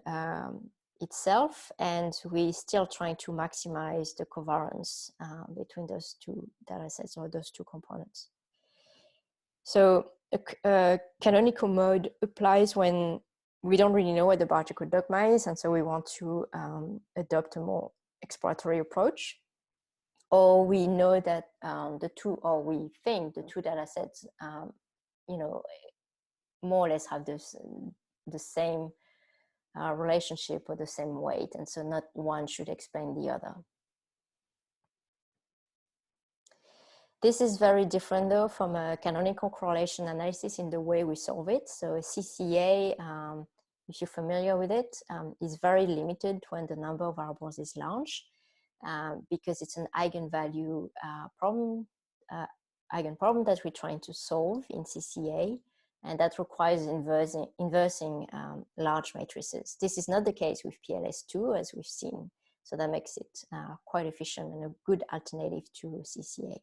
S1: itself, and we're still trying to maximize the covariance between those two data sets or those two components. So a canonical mode applies when we don't really know what the biological dogma is, and so we want to adopt a more exploratory approach, or we know that the two, or we think the two data sets, you know, more or less have this, the same relationship or the same weight, and so not one should explain the other. This is very different though from a canonical correlation analysis in the way we solve it. So a CCA, if you're familiar with it, is very limited when the number of variables is large, because it's an eigenvalue problem, eigenproblem that we're trying to solve in CCA, and that requires inversing large matrices. This is not the case with PLS2, as we've seen. So that makes it quite efficient and a good alternative to CCA.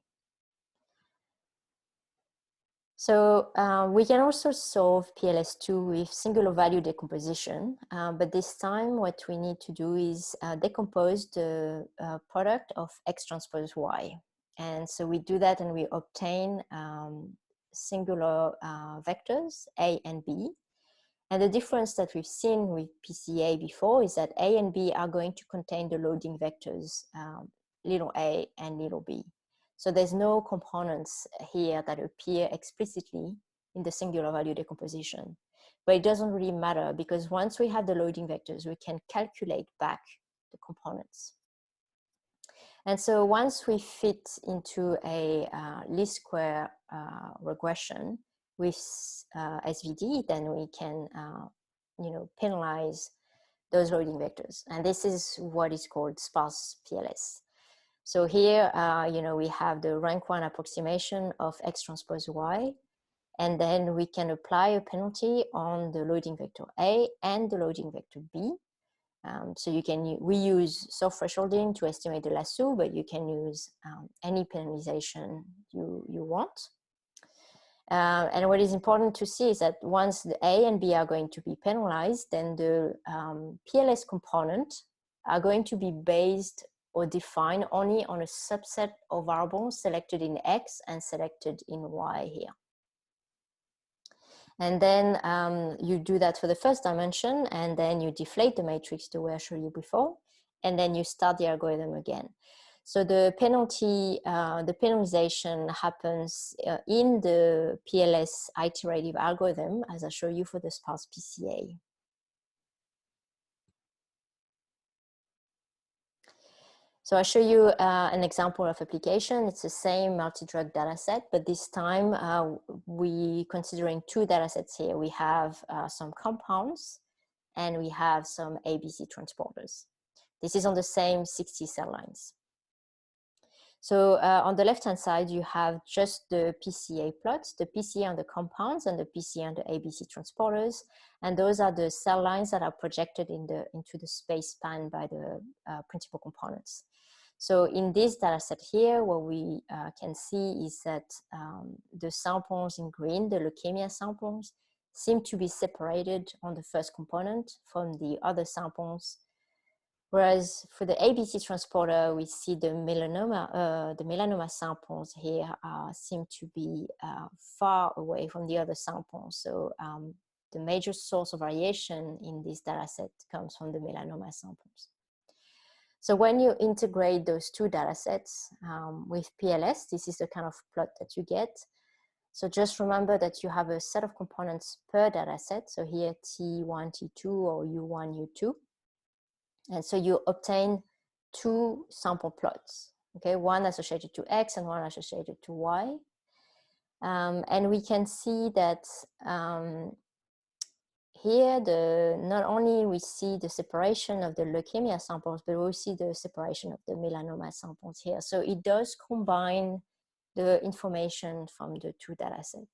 S1: So we can also solve PLS2 with singular value decomposition, but this time what we need to do is decompose the product of X transpose Y. And so we do that and we obtain singular vectors, A and B. And the difference that we've seen with PCA before is that A and B are going to contain the loading vectors, little a and little b. So there's no components here that appear explicitly in the singular value decomposition. But it doesn't really matter, because once we have the loading vectors, we can calculate back the components. And so once we fit into a least square regression with SVD, then we can you know, penalize those loading vectors. And this is what is called Sparse PLS. So here, you know, we have the rank 1 approximation of X transpose Y, and then we can apply a penalty on the loading vector A and the loading vector B. So you can, we use soft thresholding to estimate the lasso, but you can use any penalization you want. And what is important to see is that once the A and B are going to be penalized, then the PLS component are going to be based or defined only on a subset of variables selected in X and selected in Y here. And then you do that for the first dimension, and then you deflate the matrix the way I showed you before, and then you start the algorithm again. So the penalty, the penalization happens in the PLS iterative algorithm, as I show you for the Sparse PCA. So I show you an example of application. It's the same multi-drug data set, but this time we considering two data sets here. We have some compounds and we have some ABC transporters. This is on the same 60 cell lines. So on the left-hand side, you have just the PCA plots, the PCA on the compounds and the PCA on the ABC transporters. And those are the cell lines that are projected into the space span by the principal components. So in this data set here, what we can see is that the samples in green, the leukemia samples, seem to be separated on the first component from the other samples. Whereas for the ABC transporter, we see the melanoma samples here seem to be far away from the other samples. So the major source of variation in this data set comes from the melanoma samples. So when you integrate those two data sets with PLS, this is the kind of plot that you get. So just remember that you have a set of components per data set. So here T1, T2, or U1, U2. And so you obtain two sample plots, okay? One associated to X and one associated to Y. And we can see that here, not only we see the separation of the leukemia samples, but we see the separation of the melanoma samples here. So it does combine the information from the two data sets.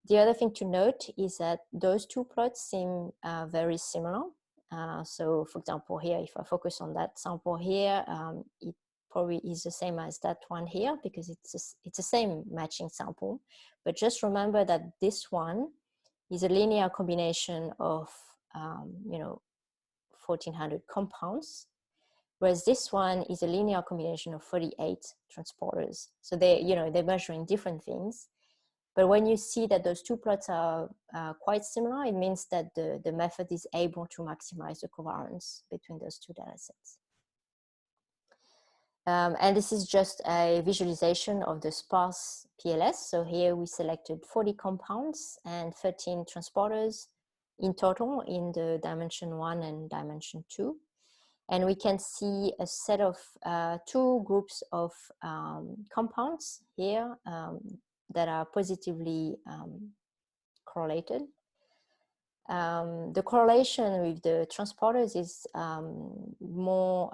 S1: The other thing to note is that those two plots seem very similar. So for example, here, if I focus on that sample here, it probably is the same as that one here because it's the same matching sample. But just remember that this one is a linear combination of, 1,400 compounds, whereas this one is a linear combination of 48 transporters. So they're measuring different things. But when you see that those two plots are quite similar, it means that the method is able to maximize the covariance between those two data sets. And this is just a visualization of the sparse PLS. So here we selected 40 compounds and 13 transporters in total in the dimension 1 and dimension 2. And we can see a set of two groups of compounds here that are positively correlated. The correlation with the transporters is more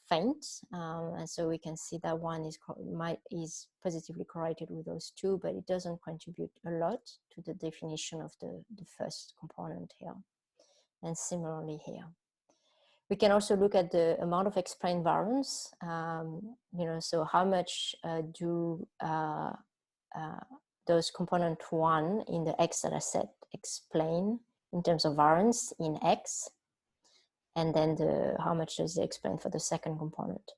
S1: faint, and so we can see that one is positively correlated with those two, but it doesn't contribute a lot to the definition of the first component here. And similarly here. We can also look at the amount of explained variance, so how much do those component 1 in the X data set explain in terms of variance in X, and then how much does it explain for the second component.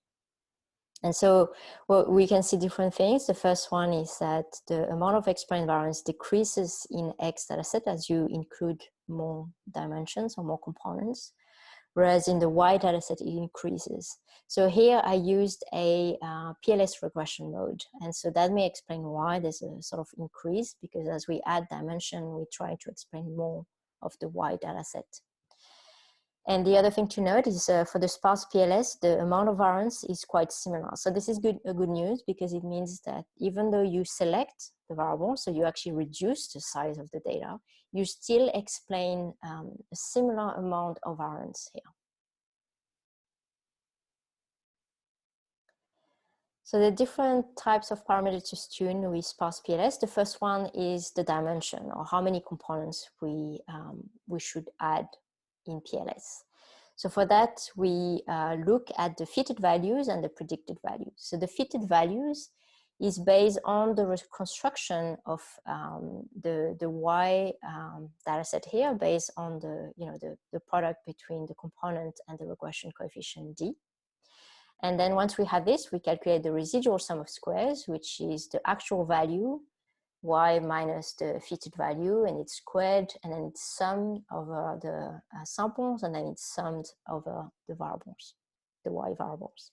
S1: And so we can see different things. The first one is that the amount of explained variance decreases in X data set as you include more dimensions or more components, whereas in the Y data set it increases. So here I used a PLS regression mode, and so that may explain why there's a sort of increase, because as we add dimension, we try to explain more of the Y data set. And the other thing to note is for the sparse PLS, the amount of variance is quite similar. So this is good news, because it means that even though you select the variable, so you actually reduce the size of the data, you still explain a similar amount of variance here. So the different types of parameters to tune with sparse PLS. The first one is the dimension, or how many components we should add in PLS. So for that, we look at the fitted values and the predicted values. So the fitted values is based on the reconstruction of the Y dataset here, based on the product between the component and the regression coefficient D. And then once we have this, we calculate the residual sum of squares, which is the actual value Y minus the fitted value, and it's squared, and then it's summed over the samples, and then it's summed over the variables, the Y variables.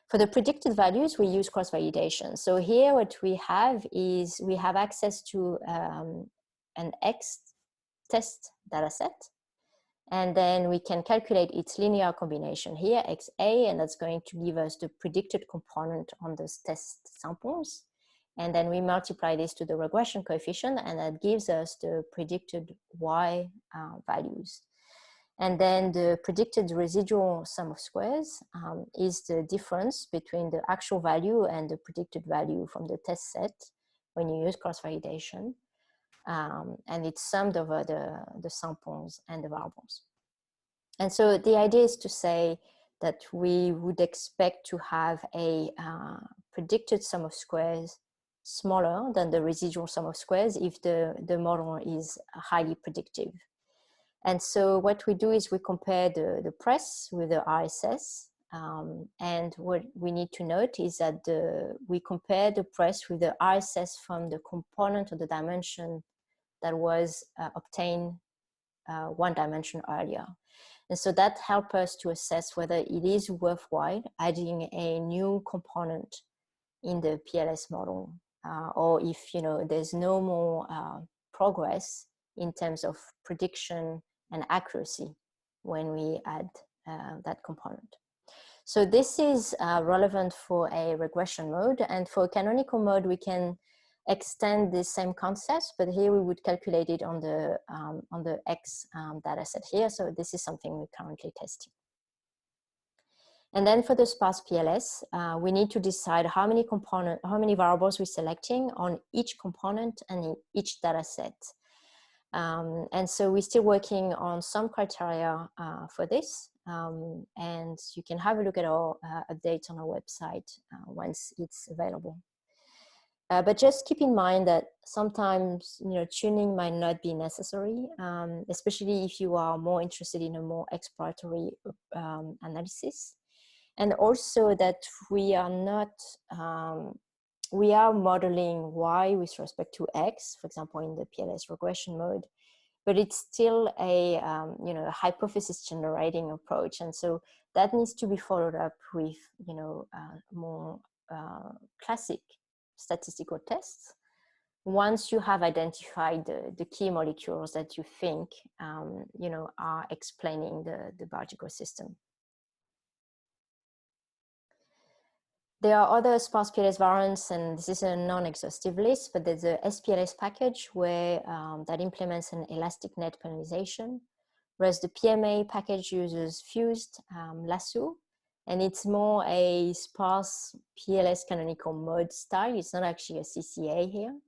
S1: For the predicted values, we use cross-validation. So here what we have is we have access to an X test data set, and then we can calculate its linear combination here, XA, and that's going to give us the predicted component on those test samples. And then we multiply this to the regression coefficient, and that gives us the predicted Y values. And then the predicted residual sum of squares is the difference between the actual value and the predicted value from the test set when you use cross-validation. And it's summed over the samples and the variables. And so the idea is to say that we would expect to have a predicted sum of squares smaller than the residual sum of squares if the model is highly predictive. And so what we do is we compare the press with the RSS. And what we need to note is that we compare the press with the RSS from the component of the dimension that was obtained one dimension earlier. And so that helped us to assess whether it is worthwhile adding a new component in the PLS model, or if there's no more progress in terms of prediction and accuracy when we add that component. So this is relevant for a regression mode, and for a canonical mode we can extend the same concepts, but here we would calculate it on the X data set here. So this is something we're currently testing. And then for the Sparse PLS, we need to decide how many variables we're selecting on each component and in each data set. And so we're still working on some criteria for this. And you can have a look at our updates on our website once it's available. But just keep in mind that sometimes tuning might not be necessary, especially if you are more interested in a more exploratory analysis. And also that we are not, we are modeling Y with respect to X, for example, in the PLS regression mode, but it's still a hypothesis generating approach. And so that needs to be followed up with more classic statistical tests once you have identified the key molecules that you think are explaining the biological system. There are other Sparse PLS variants, and this is a non-exhaustive list, but there's a sPLS package where that implements an elastic net penalization, whereas the PMA package uses fused lasso, and it's more a sparse PLS canonical mode style. It's not actually a CCA here.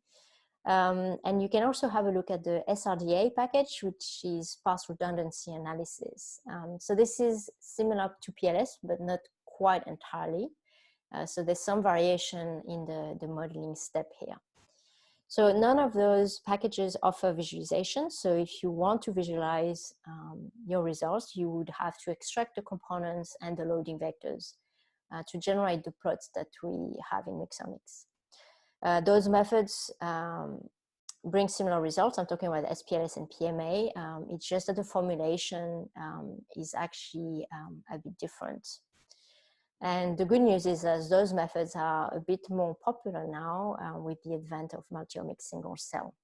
S1: And you can also have a look at the SRDA package, which is sparse redundancy analysis. So this is similar to PLS, but not quite entirely. So there's some variation in the modeling step here. So none of those packages offer visualization. So if you want to visualize your results, you would have to extract the components and the loading vectors to generate the plots that we have in mixOmics. Those methods bring similar results. I'm talking about sPLS and PMA. It's just that the formulation is actually a bit different. And the good news is that those methods are a bit more popular now with the advent of multi-omics single cell.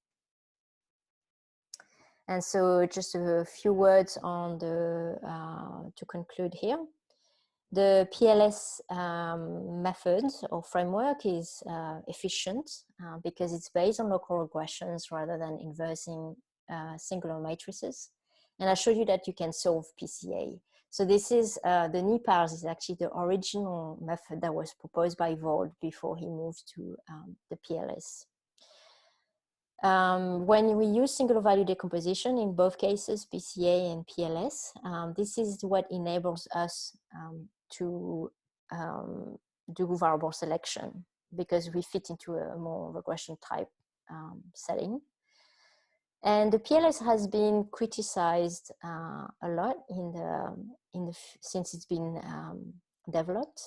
S1: And so just a few words on to conclude here. The PLS method or framework is efficient because it's based on local regressions rather than inversing singular matrices. And I showed you that you can solve PCA. So this is, the NIPARS is actually the original method that was proposed by Wold before he moved to the PLS. When we use singular value decomposition, in both cases, PCA and PLS, this is what enables us to do variable selection because we fit into a more regression type setting. And the PLS has been criticized a lot since it's been developed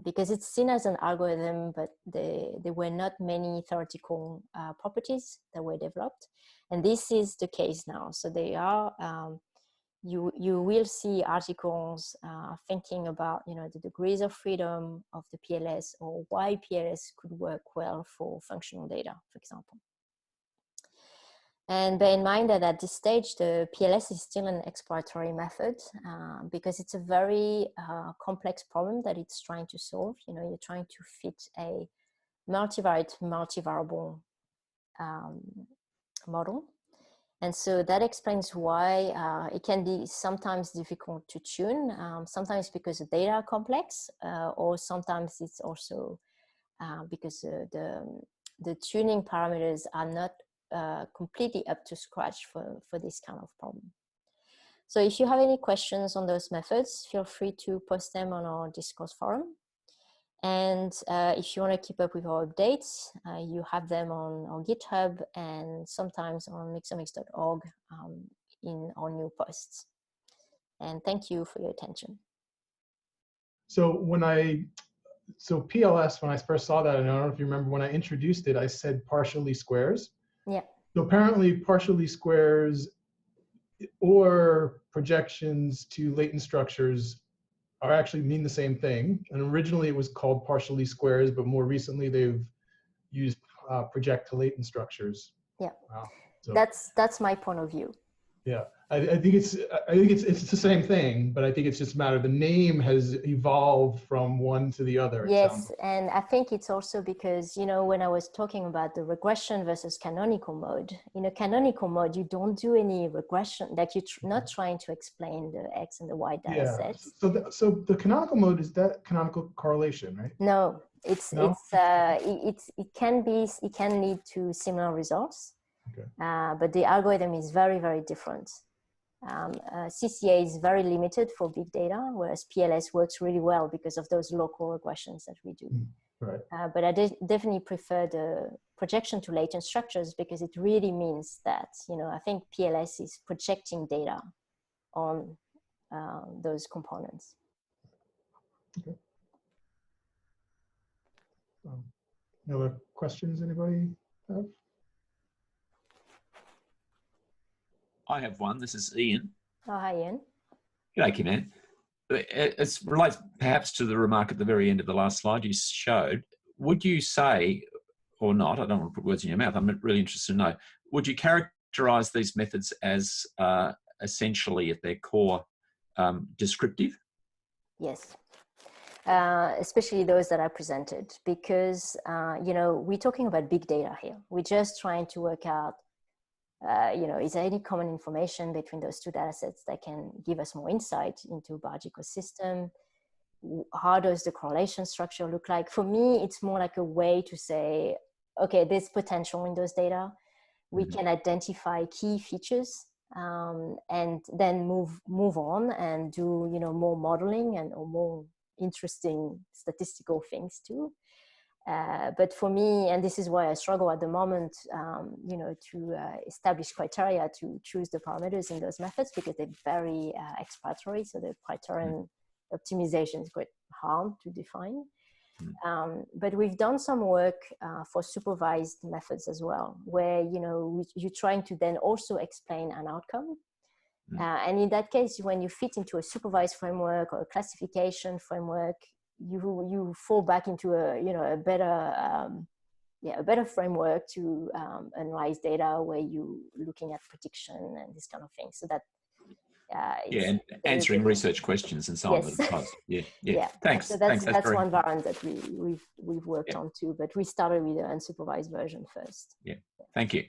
S1: because it's seen as an algorithm, but there were not many theoretical properties that were developed, and this is the case now. So they are you will see articles thinking about the degrees of freedom of the PLS or why PLS could work well for functional data, for example. And bear in mind that at this stage, the PLS is still an exploratory method because it's a very complex problem that it's trying to solve. You're trying to fit a multivariate, multivariable model. And so that explains why it can be sometimes difficult to tune, sometimes because the data are complex, or sometimes it's also because the tuning parameters are not completely up to scratch for this kind of problem. So if you have any questions on those methods, feel free to post them on our discourse forum. And if you want to keep up with our updates, you have them on GitHub and sometimes on mixomics.org in our new posts. And thank you for your attention.
S2: So PLS, when I first saw that, and I don't know if you remember, when I introduced it, I said partially squares.
S1: Yeah.
S2: So apparently partial least squares or projections to latent structures are actually mean the same thing. And originally it was called partial least squares, but more recently they've used project to latent structures.
S1: Yeah,
S2: wow. So
S1: that's my point of view.
S2: yeah, I think it's the same thing, but I think it's just a matter. The name has evolved from one to the other.
S1: Yes, and I think it's also because, you know, when I was talking about the regression versus canonical mode, in a canonical mode, you don't do any regression, like you're not trying to explain the X and the Y data sets.
S2: So the canonical mode, is that canonical correlation, right?
S1: No, it can lead to similar results,
S2: okay.
S1: But the algorithm is very, very different. CCA is very limited for big data, whereas PLS works really well because of those local regressions that we do.
S2: Right.
S1: But I definitely prefer the projection to latent structures because it really means that, you know, I think PLS is projecting data on those components.
S2: Okay. Any other questions anybody have?
S3: I have one. This is Ian.
S1: Oh, hi, Ian.
S3: G'day, Kim-Anh. It relates perhaps to the remark at the very end of the last slide you showed. Would you say, or not, I don't want to put words in your mouth, I'm really interested to know, would you characterize these methods as essentially at their core descriptive?
S1: Yes. Especially those that I presented, because, you know, we're talking about big data here. We're just trying to work out, you know, is there any common information between those two data sets that can give us more insight into biological system? How does the correlation structure look like? For me, it's more like a way to say, okay, there's potential in those data. We can identify key features and then move on and do, you know, more modeling and or more interesting statistical things too. But for me, and this is why I struggle at the moment, you know, to establish criteria to choose the parameters in those methods because they're very exploratory. So the criterion optimization is quite hard to define. But we've done some work for supervised methods as well, where, you know, you're trying to then also explain an outcome. And in that case, when you fit into a supervised framework or a classification framework, you fall back into a, you know, a better framework to analyze data where you're looking at prediction and this kind of thing. So that
S3: and answering research questions and so on. Yes. Yeah. Thanks.
S1: So that's
S3: very
S1: one variant that we've worked on too, but we started with the unsupervised version first.
S3: Yeah. Thank you.